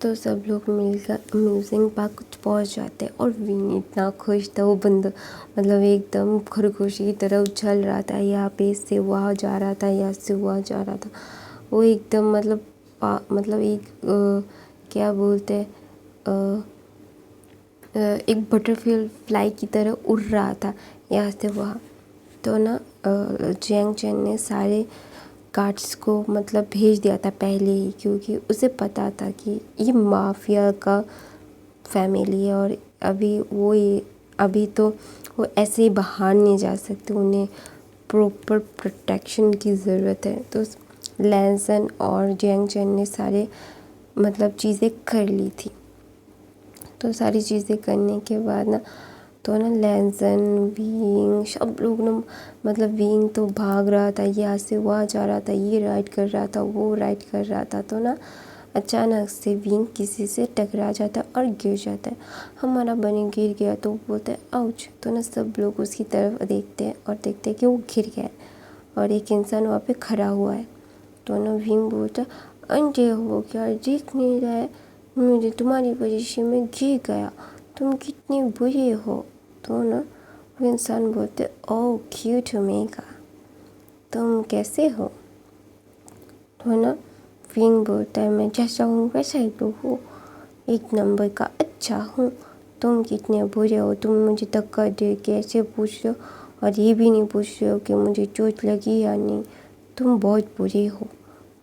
तो सब लोग मिलकर अम्यूज़िंग पार्क पहुंच जाते हैं और विंग इतना खुश था। वो बंद मतलब एकदम खरगोशी की तरह उछल रहा था, यहाँ पे से वहाँ जा रहा था, यहाँ से वहाँ जा रहा था। वो एकदम मतलब एक क्या बोलते हैं एक बटरफ्लाई की तरह उड़ रहा था यहाँ से वहाँ। तो ना जियांग चैन ने सारे गार्ड्स को मतलब भेज दिया था पहले ही, क्योंकि उसे पता था कि ये माफिया का फैमिली है और अभी तो वो ऐसे ही बाहर नहीं जा सकते, उन्हें प्रॉपर प्रोटेक्शन की ज़रूरत है। तो लैंसन और जियांग चैन ने सारे मतलब चीज़ें कर ली थी। तो सारी चीज़ें करने के बाद ना तो ना लैंसन विंग सब लोग ना मतलब विंग तो भाग रहा था, यहाँ से वहाँ जा रहा था, ये राइड कर रहा था, वो राइड कर रहा था। तो ना अचानक से विंग किसी से टकरा जाता है और गिर जाता है। हमारा बनी गिर गया तो बोलता है आउच। तो ना सब लोग उसकी तरफ देखते हैं और देखते हैं कि वो गिर गया है और एक इंसान वहाँ पे खड़ा हुआ है। तो ना विंग बोलता है अंधे हो क्या, दिख नहीं रहा है, मुझे तुम्हारी वजह में गिर गया, तुम कितने बुरे हो। तो ना वो इंसान बोलते ओह क्यूट ओमेगा, तुम कैसे हो। तो ना विंग बोलता है मैं जैसा हूँ वैसा ही तो हूँ, एक नंबर का अच्छा हूँ, तुम कितने बुरे हो, तुम मुझे धक्का दे के ऐसे पूछ रहे हो और ये भी नहीं पूछ रहे हो कि मुझे चोट लगी या नहीं, तुम बहुत बुरे हो।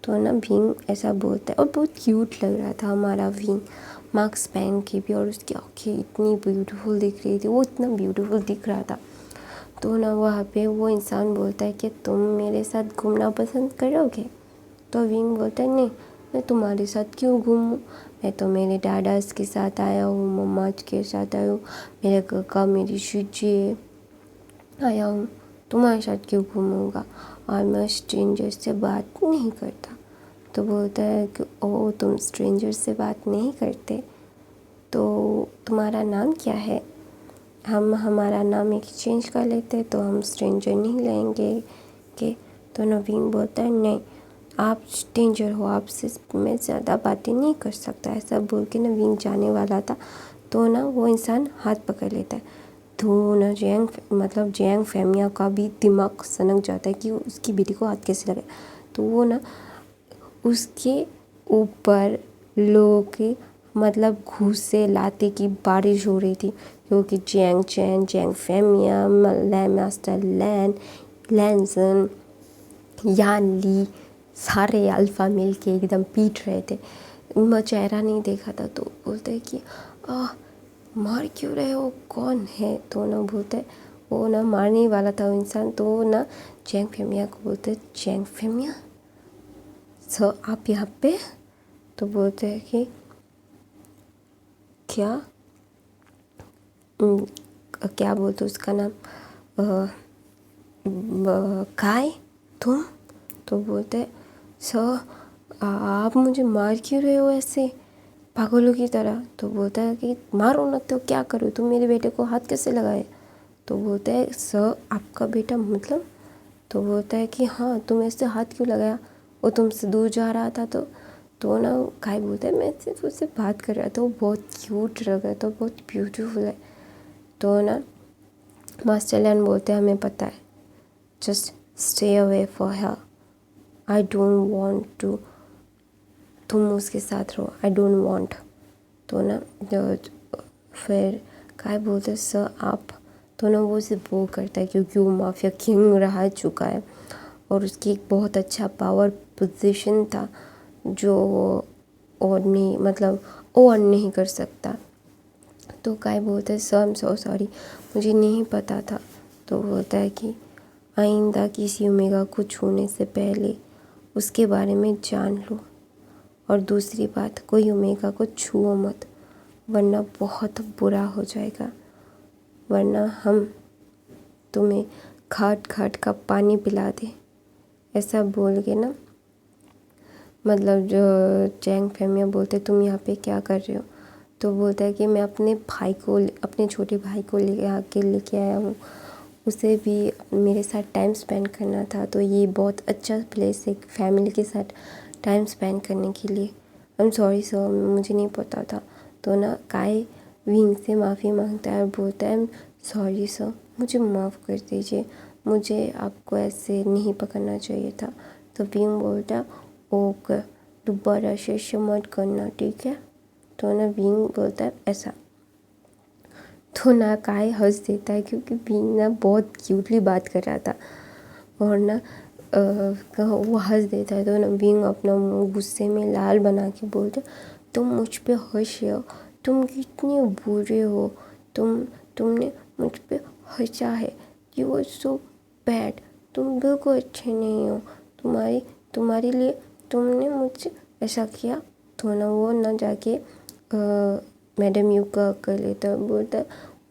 तो ना विंग ऐसा बोलता है और बहुत क्यूट लग रहा था हमारा विंग मास्क पहन के भी, और उसकी आँखें इतनी ब्यूटीफुल दिख रही थी, वो इतना ब्यूटीफुल दिख रहा था। तो ना वहाँ पे वो इंसान बोलता है कि तुम मेरे साथ घूमना पसंद करोगे। तो विंग बोलता है नहीं, मैं तुम्हारे साथ क्यों घूमूं, मैं तो मेरे डैडास के साथ आया हूँ, मम्मा के साथ आया हूँ, मेरे काका मेरी शुजी आया हूँ, तुम्हारे साथ क्यों घूमूंगा, और मैं स्ट्रेंजर से बात नहीं करता। तो बोलता है कि ओ तुम स्ट्रेंजर से बात नहीं करते, तो तुम्हारा नाम क्या है, हम हमारा नाम एक्सचेंज कर लेते तो हम स्ट्रेंजर नहीं लेंगे के। तो नवीन बोलता है नहीं, आप स्ट्रेंजर हो, आपसे मैं ज़्यादा बातें नहीं कर सकता। ऐसा बोल के नवीन जाने वाला था तो ना वो इंसान हाथ पकड़ लेता है। तो ना जियांग फैमिया का भी दिमाग सनक जाता है कि उसकी बेटी को हाथ कैसे लगे। तो वो ना उसके ऊपर लोगों की मतलब घूसे लाते की बारिश हो रही थी, क्योंकि जियांग चैन, जियांग फैमिया, लैन मास्टर लैंसन, यान ली सारे अल्फ़ा मिल के एकदम पीट रहे थे। मैं चेहरा नहीं देखा था। तो बोलते हैं कि मार क्यों रहे हो, कौन है। तो ना बोलते हैं वो ना मारने वाला था वो इंसान। तो ना जियांग फैमिया को बोलते जियांग फैमिया सर आप यहाँ पे। तो बोलते हैं कि क्या बोलते उसका नाम काय तुम। तो बोलते सर आप मुझे मार क्यों रहे हो ऐसे पागलों की तरह। तो बोलता है कि मारो ना तो क्या करूँ, तुम मेरे बेटे को हाथ कैसे लगाए। तो बोलता है सर आपका बेटा मतलब। तो बोलता है कि हाँ तुम ऐसे हाथ क्यों लगाया, वो तुमसे दूर जा रहा था। तो ना काय बोलता है मैं सिर्फ उससे बात कर रहा था, वो बहुत क्यूट लग रहा था, बहुत ब्यूटीफुल है। तो ना मास्टर लैन बोलते हैं हमें पता है, just stay away for her, I don't want to, तुम उसके साथ रहो, आई डोंट वांट। तो ना फिर काय बोलते सर आप। तो ना वो उसे वो करता है क्योंकि वो माफिया किंग रह चुका है और उसकी एक बहुत अच्छा पावर पोजीशन था जो और नहीं मतलब और नहीं कर सकता। तो काय बोलते हैं sir I am so sorry, मुझे नहीं पता था। तो बोलता है कि आइंदा किसी ओमेगा को छूने से पहले उसके बारे में जान लो, और दूसरी बात कोई ओमेगा को छुओ मत, वरना बहुत बुरा हो जाएगा, वरना हम तुम्हें घाट घाट का पानी पिला दे। ऐसा बोल के ना मतलब जो जियांग फैमिया बोलते तुम यहाँ पे क्या कर रहे हो। तो बोलता है कि मैं अपने छोटे भाई को लेके आया हूँ, उसे भी मेरे साथ टाइम स्पेंड करना था, तो ये बहुत अच्छा प्लेस है फैमिली के साथ टाइम स्पेंड करने के लिए। आई एम सॉरी सर, मुझे नहीं पता था। तो ना काय विंग से माफ़ी मांगता है और बोलता है आई एम सॉरी सर, मुझे माफ़ कर दीजिए, मुझे आपको ऐसे नहीं पकड़ना चाहिए था। तो विंग बोलता है ओके, दोबारा से मत करना, ठीक है। तो ना विंग बोलता है ऐसा। तो ना काय हंस देता है क्योंकि विंग ना बहुत क्यूटली बात कर रहा था और ना वो हंस देता है। तो ना विंग अपना मुंह गुस्से में लाल बना के बोलते तुम मुझ पे हंस रहे हो, तुम कितने बुरे हो, तुमने मुझ पे हंसा है, यू आर सो बैड, तुम बिल्कुल अच्छे नहीं हो, तुम्हारे लिए तुमने मुझसे ऐसा किया। तो ना वो ना जाके मैडम यू का कर लेता, बोलता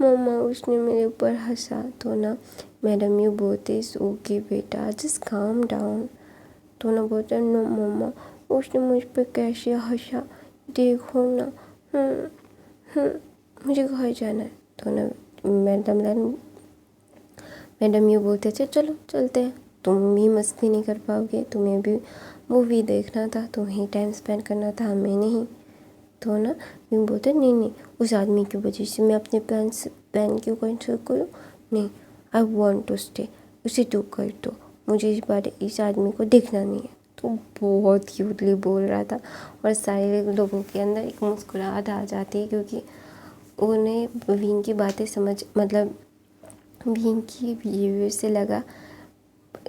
मम्मा उसने मेरे ऊपर हंसा। तो ना मैडम यू बोलते ओके बेटा जस्ट काम डाउन। तो ना बोलता नो मम्मा उसने मुझ पर कैसे हंसा, देखो ना, मुझे घर जाना है। तो ना मैडम यू बोलते चलो चलते हैं, तुम भी मस्ती नहीं कर पाओगे, तुम्हें भी मूवी देखना था, तुम्हें टाइम स्पेंड करना था, हमें नहीं। तो ना यूँ बोलते नहीं उस आदमी की वजह से मैं अपने प्लान क्यों कैंसिल करूँ, नहीं आई वॉन्ट टू स्टे, उसे तू कर दो, मुझे इस आदमी को देखना नहीं है। तो बहुत क्यूटली बोल रहा था और सारे लोगों के अंदर एक मुस्कुराहट आ जाती है क्योंकि उन्हें विंग की बातें मतलब विंग की बिहेवियर से लगा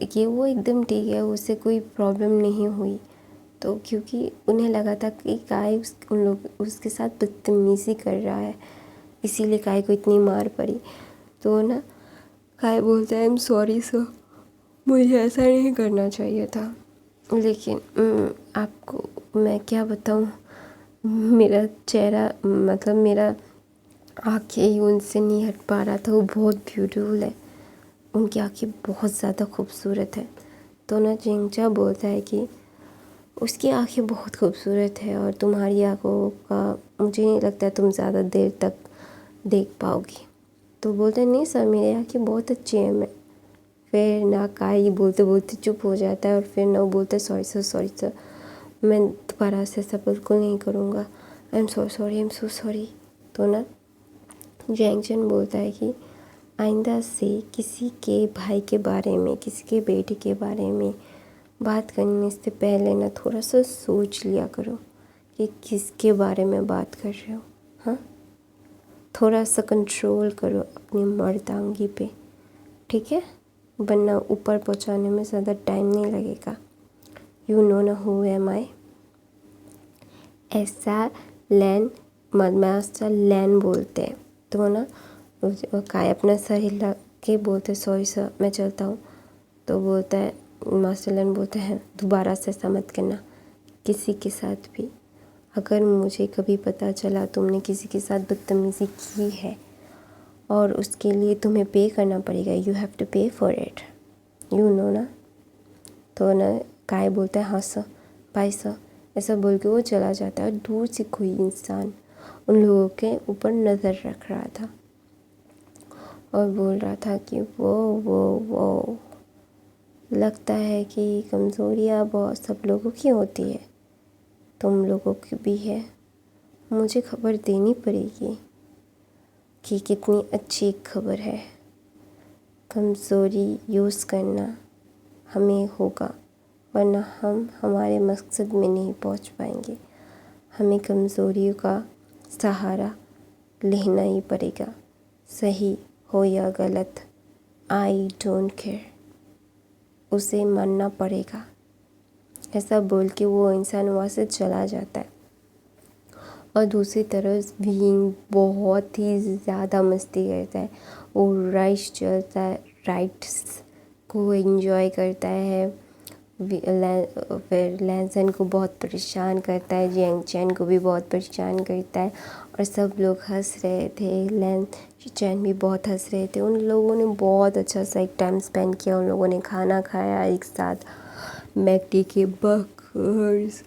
कि वो एकदम ठीक है, उससे कोई प्रॉब्लम नहीं हुई। तो क्योंकि उन्हें लगा था कि काय उन लोग उसके साथ बदतमीज़ी कर रहा है, इसीलिए काय को इतनी मार पड़ी। तो ना काय बोलता है आई एम सॉरी सर, मुझे ऐसा नहीं करना चाहिए था, लेकिन आपको मैं क्या बताऊँ, मेरा चेहरा मतलब मेरा आँखें ही उनसे नहीं हट पा रहा था। वो बहुत ब्यूटीफुल है, उनकी आँखें बहुत ज़्यादा खूबसूरत है। तो ना जिंगचा बोलता है कि उसकी आँखें बहुत खूबसूरत है और तुम्हारी आँखों का मुझे नहीं लगता तुम ज़्यादा देर तक देख पाओगी। तो बोलते नहीं सर मेरी आँखें बहुत अच्छी हैं। मैं फिर ना काय बोलते बोलते चुप हो जाता है और फिर ना वो बोलता है सॉरी सर, मैं दोबारा से ऐसा बिल्कुल नहीं करूँगा, आई एम सो सॉरी। तो ना जैंगचन बोलता है कि आइंदा से किसी के भाई के बारे में, किसी के बेटे के बारे में बात करने से पहले ना थोड़ा सा सोच लिया करो कि किसके बारे में बात कर रहे हो। हाँ, थोड़ा सा कंट्रोल करो अपनी मर्दांगी पे, ठीक है, वरना ऊपर पहुंचाने में ज़्यादा टाइम नहीं लगेगा। यू नो ना हु एम आई, ऐसा लैन मास्टर लैन बोलते हैं। तो ना काय अपना सर हिला के बोलते सॉरी सर मैं चलता हूँ। तो बोलता है मास्टर लैन बोलते हैं दोबारा से ऐसा मत करना किसी के साथ भी, अगर मुझे कभी पता चला तुमने किसी के साथ बदतमीज़ी की है और उसके लिए तुम्हें पे करना पड़ेगा, यू हैव टू पे फॉर इट, यू नो ना। तो ना काय बोलता है हाँ सर, बाय सर, ऐसा बोल के वो चला जाता है। दूर से कोई इंसान उन लोगों के ऊपर नज़र रख रहा था और बोल रहा था कि वो लगता है कि कमज़ोरियाँ बहुत सब लोगों की होती है, तुम लोगों की भी है, मुझे खबर देनी पड़ेगी कि कितनी अच्छी खबर है। कमज़ोरी यूज़ करना हमें होगा वरना हम हमारे मकसद में नहीं पहुंच पाएंगे, हमें कमज़ोरियों का सहारा लेना ही पड़ेगा, सही हो या गलत आई डोंट केयर, उसे मानना पड़ेगा। ऐसा बोल के वो इंसान वहाँ से चला जाता है और दूसरी तरफ विंग बहुत ही ज़्यादा मस्ती करता है, वो राइड्स चलता है, राइड्स को एंजॉय करता है, फिर लैंसन को बहुत परेशान करता है, जियांगचैन को भी बहुत परेशान करता है और सब लोग हंस रहे थे, लैंसन भी बहुत हंस रहे थे। उन लोगों ने बहुत अच्छा सा एक टाइम स्पेंड किया, उन लोगों ने खाना खाया एक साथ, मैकडी के बर्गर्स,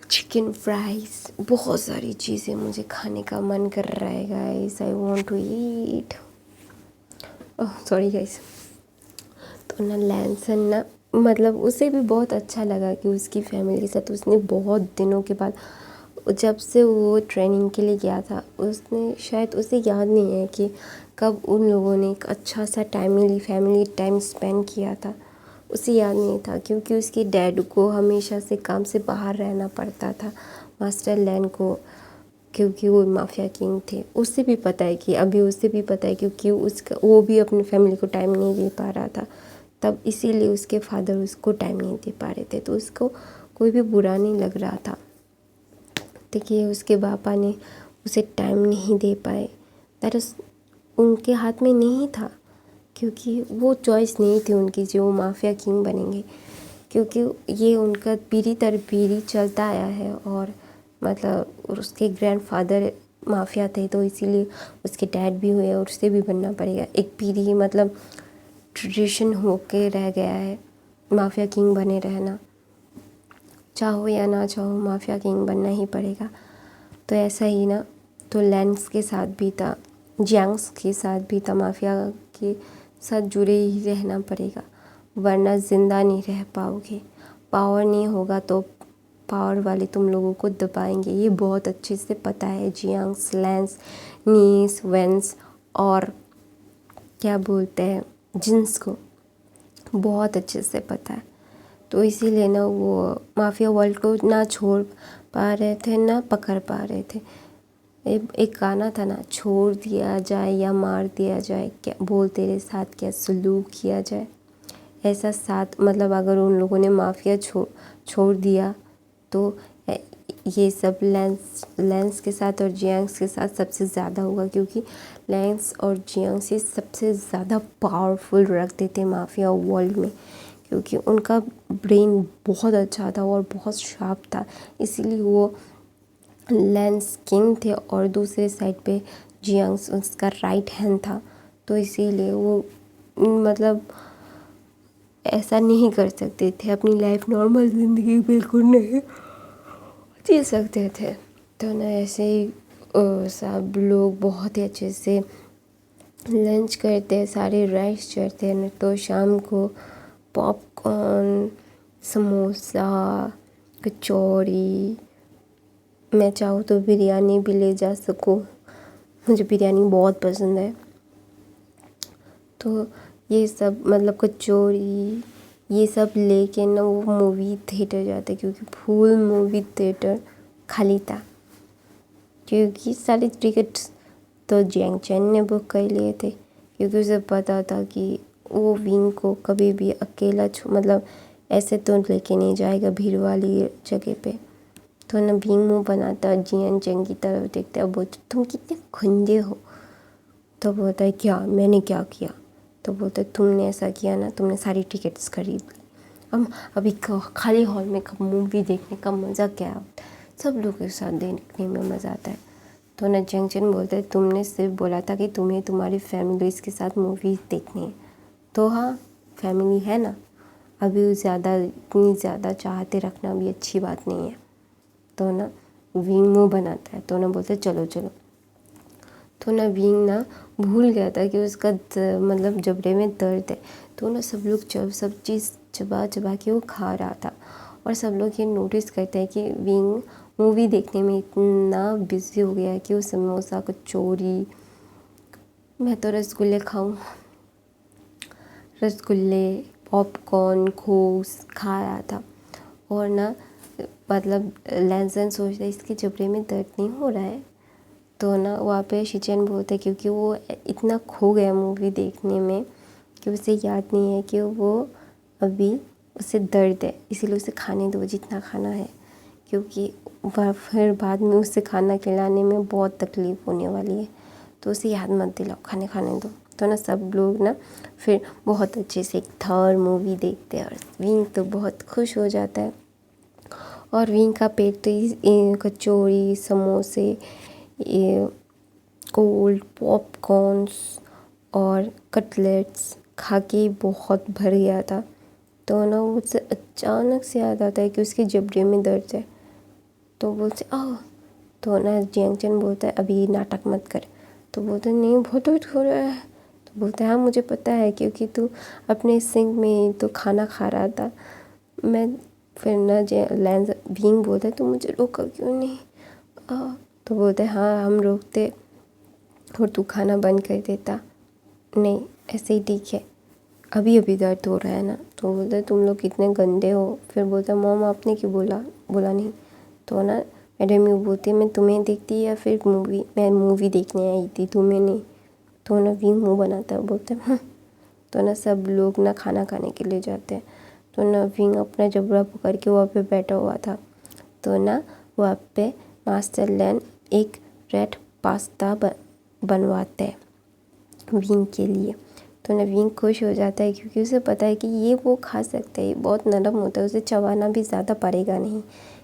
चिकन फ्राइज, बहुत सारी चीज़ें, मुझे खाने का मन कर रहा है guys, I want to eat, oh sorry guys. तो ना लैंसन ना मतलब उसे भी बहुत अच्छा लगा कि उसकी फैमिली के साथ उसने बहुत दिनों के बाद, जब से वो ट्रेनिंग के लिए गया था, उसने शायद उसे याद नहीं है कि कब उन लोगों ने एक अच्छा सा फैमिली टाइम स्पेंड किया था। उसे याद नहीं था क्योंकि उसके डैड को हमेशा से काम से बाहर रहना पड़ता था, मास्टर लैन को, क्योंकि वो माफिया किंग थे। उसे भी पता है कि अभी उसे भी पता है क्योंकि उसका वो भी अपनी फैमिली को टाइम नहीं दे पा रहा था तब, इसीलिए उसके फादर उसको टाइम नहीं दे पा रहे थे, तो उसको कोई भी बुरा नहीं लग रहा था। देखिए उसके पापा ने उसे टाइम नहीं दे पाए, दैट इज़ उनके हाथ में नहीं था, क्योंकि वो चॉइस नहीं थी उनकी जो वो माफिया किंग बनेंगे, क्योंकि ये उनका पीढ़ी दर पीढ़ी चलता आया है। और मतलब उसके ग्रैंडफादर माफिया थे, तो इसीलिए उसके डैड भी हुए और उसे भी बनना पड़ेगा। एक पीढ़ी मतलब ट्रेडिशन होके रह गया है माफिया किंग बने रहना, चाहो या ना चाहो माफिया किंग बनना ही पड़ेगा। तो ऐसा ही ना, तो लैंस के साथ भी था, जियांग्स के साथ भी था, माफिया के साथ जुड़े ही रहना पड़ेगा, वरना ज़िंदा नहीं रह पाओगे। पावर नहीं होगा तो पावर वाले तुम लोगों को दबाएंगे, ये बहुत अच्छे से पता है जियांग्स, लैंस, नीस, वेंस और क्या बोलते हैं जिन्स को बहुत अच्छे से पता है। तो इसीलिए ना वो माफिया वर्ल्ड को ना छोड़ पा रहे थे ना पकड़ पा रहे थे। एक गाना था ना, छोड़ दिया जाए या मार दिया जाए, क्या बोल तेरे साथ क्या सलूक किया जाए। ऐसा साथ मतलब अगर उन लोगों ने माफिया छोड़ दिया तो ये सब लेंस के साथ और जियांग्स के साथ सबसे ज़्यादा होगा, क्योंकि लेंस और जियांग्स ही सबसे ज़्यादा पावरफुल रखते थे माफिया वर्ल्ड में, क्योंकि उनका ब्रेन बहुत अच्छा था और बहुत शार्प था। इसीलिए वो लेंस किंग थे और दूसरे साइड पे जियांग्स उसका राइट हैंड था। तो इसीलिए वो मतलब ऐसा नहीं कर सकते थे, अपनी लाइफ नॉर्मल ज़िंदगी बिल्कुल नहीं जी सकते थे। तो ना ऐसे ही सब लोग बहुत ही अच्छे से लंच करते, सारे राइस चढ़ते हैं, तो शाम को पॉपकॉर्न, समोसा, कचौड़ी, मैं चाहूँ तो बिरयानी भी ले जा सकूँ, मुझे बिरयानी बहुत पसंद है। तो ये सब मतलब कचौड़ी ये सब लेके ना वो मूवी थिएटर जाते, क्योंकि फुल मूवी थिएटर खाली था, क्योंकि सारे टिकट्स तो जियांग चैन ने बुक कर लिए थे, क्योंकि उसे पता था कि वो विंग को कभी भी अकेला मतलब ऐसे तो लेके नहीं जाएगा भीड़ वाली जगह पे। तो ना विंग मुँह बनाता जियांग चैन की तरफ देखते, अब बोलते तुम कितने गंदे हो। तो बोलता है क्या मैंने क्या किया। तो बोलते तुमने ऐसा किया ना, तुमने सारी टिकट्स खरीद ली, अब अभी खाली हॉल में कब मूवी देखने का मज़ा क्या होता है, सब लोगों के साथ देखने में मज़ा आता है। तो ना जियांग चैन बोलते हैं तुमने सिर्फ बोला था कि तुम्हें तुम्हारी फैमिलीज़ के साथ मूवीज़ देखनी है, तो हाँ फैमिली है ना, अभी इतनी ज़्यादा चाहते रखना भी अच्छी बात नहीं है। तो ना विंग मुँह बनाता है, तो ना बोलते चलो चलो। तो ना विंग ना भूल गया था कि उसका मतलब जबड़े में दर्द है। तो ना सब लोग सब चीज़ चबा चबा के वो खा रहा था, और सब लोग ये नोटिस करते हैं कि विंग मूवी देखने में इतना बिजी हो गया है कि वो समोसा कचौड़ी, मैं तो रसगुल्ले खाऊं, रसगुल्ले पॉपकॉर्न खोस खा रहा था। और ना मतलब लेंसन सोचता है इसके जबड़े में दर्द नहीं हो रहा है। तो ना वहाँ पे शिचेन बोलते क्योंकि वो इतना खो गया मूवी देखने में कि उसे याद नहीं है कि वो अभी उसे दर्द है, इसीलिए उसे खाने दो जितना खाना है, क्योंकि फिर बाद में उसे खाना खिलाने में बहुत तकलीफ़ होने वाली है। तो उसे याद मत दिलाओ, खाने दो। तो ना सब लोग ना फिर बहुत अच्छे से एक थर्ड मूवी देखते हैं, और विंग तो बहुत खुश हो जाता है। और विंग का पेट तो कचौड़ी समोसे ये कोल्ड पॉपकॉर्न्स और कटलेट्स खा के बहुत भर गया था। तो ना उसे अचानक से याद आता है कि उसके जबड़े में दर्द है। तो बोलते तो ना जियांग चैन बोलता है अभी नाटक मत कर। तो बोलते नहीं बहुत दर्द हो रहा है। तो बोलता है हाँ मुझे पता है, क्योंकि तू अपने सिंक में ही तो खाना खा रहा था। मैं फिर ना लेंस विंग बोलता है तो मुझे रोका क्यों नहीं। तो बोलते हैं हाँ हम रोकते और तू खाना बंद कर देता। नहीं ऐसे ही ठीक है, अभी अभी दर्द हो रहा है ना। तो बोलता है तुम लोग कितने गंदे हो। फिर बोलता है मॉम आपने क्यों बोला नहीं। तो ना मैडम यूँ बोलती है मैं तुम्हें देखती या फिर मैं मूवी देखने आई थी, तुम्हें नहीं। तो ना विंग मुँह बनाता है, बोलता है तो ना सब लोग ना खाना खाने के लिए जाते हैं। तो ना विंग अपना जबड़ा पकड़ के वहाँ पे बैठा हुआ था। तो ना वहाँ पे मास्टर लैन एक रेड पास्ता बनवाते हैं विंग के लिए। तो नवीन खुश हो जाता है क्योंकि उसे पता है कि ये वो खा सकता है, ये बहुत नरम होता है, उसे चबाना भी ज़्यादा पड़ेगा नहीं,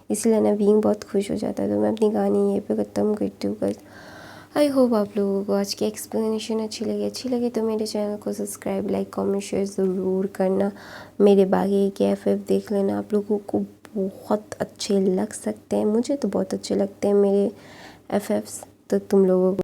इसलिए नवीन बहुत खुश हो जाता है। तो मैं अपनी कहानी यहीं पे ख़त्म करती हूँ गाइस। आई होप आप लोगों को आज की एक्सप्लेनेशन अच्छी लगी तो मेरे चैनल को सब्सक्राइब, लाइक, कमेंट, शेयर ज़रूर करना। मेरे बाकी के एफएफ देख लेना, आप लोगों को बहुत अच्छे लग सकते हैं, मुझे तो बहुत अच्छे लगते हैं मेरे एफएफ्स। तो तुम लोगों को